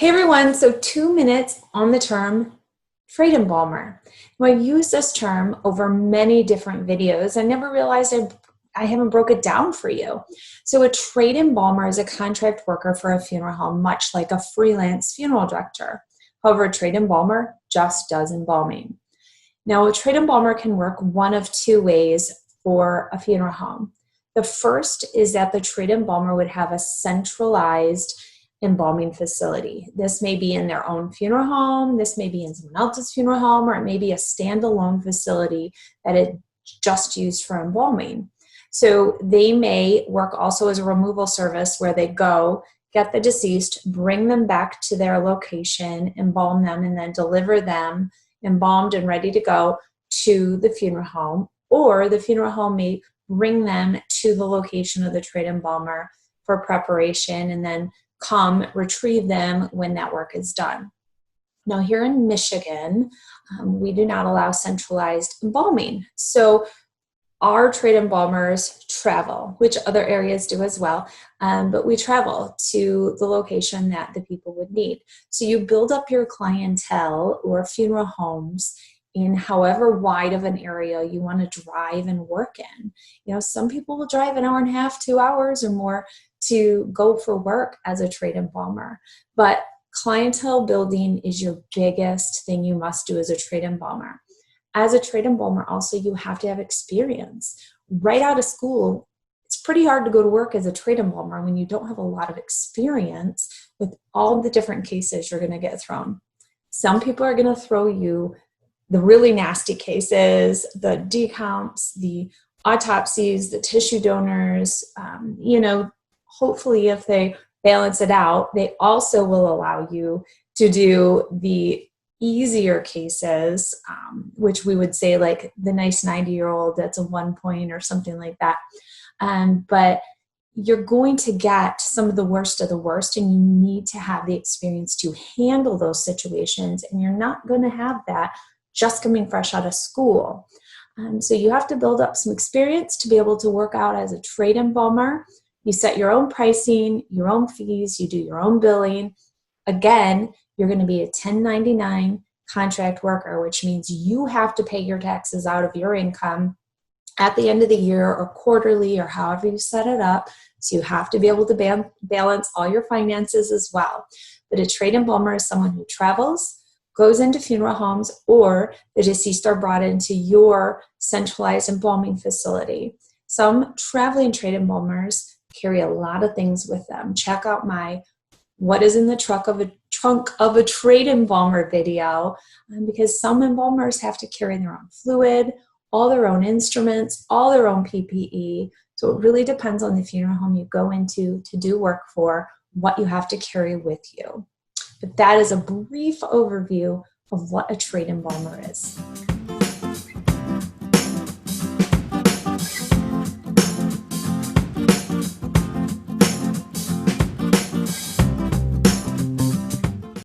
Hey everyone, so 2 minutes on the term Trade Embalmer. Now, I've used this term over many different videos. I never realized I haven't broke it down for you. So a Trade Embalmer is a contract worker for a funeral home, much like a freelance funeral director. However, a Trade Embalmer just does embalming. Now, a Trade Embalmer can work one of two ways for a funeral home. The first is that the Trade Embalmer would have a centralized embalming facility. This may be in their own funeral home, this may be in someone else's funeral home, or it may be a standalone facility that is just used for embalming. So they may work also as a removal service where they go, get the deceased, bring them back to their location, embalm them, and then deliver them embalmed and ready to go to the funeral home, or the funeral home may bring them to the location of the Trade Embalmer for preparation and then come retrieve them when that work is done. Now here in Michigan, we do not allow centralized embalming. So our Trade Embalmers travel, which other areas do as well, but we travel to the location that the people would need. So you build up your clientele or funeral homes in however wide of an area you want to drive and work in. You know, some people will drive an hour and a half, 2 hours or more to go for work as a Trade Embalmer. But clientele building is your biggest thing you must do as a Trade Embalmer. As a Trade Embalmer, also, you have to have experience. Right out of school, it's pretty hard to go to work as a Trade Embalmer when you don't have a lot of experience with all the different cases you're going to get thrown. Some people are going to throw you the really nasty cases, the decounts, the autopsies, the tissue donors. Hopefully if they balance it out, they also will allow you to do the easier cases, which we would say like the nice 90-year-old that's a 1 point or something like that. But you're going to get some of the worst, and you need to have the experience to handle those situations, and you're not going to have that just coming fresh out of school. So you have to build up some experience to be able to work out as a Trade Embalmer. You set your own pricing, your own fees, you do your own billing. Again, you're going to be a 1099 contract worker, which means you have to pay your taxes out of your income at the end of the year or quarterly or however you set it up. So you have to be able to balance all your finances as well. But a Trade Embalmer is someone who travels, goes into funeral homes, or the deceased are brought into your centralized embalming facility. Some traveling Trade Embalmers carry a lot of things with them. Check out my What is in the Trunk of a Trade Embalmer video, because some embalmers have to carry their own fluid, all their own instruments, all their own PPE. So it really depends on the funeral home you go into to do work for, what you have to carry with you. But that is a brief overview of what a Trade Embalmer is.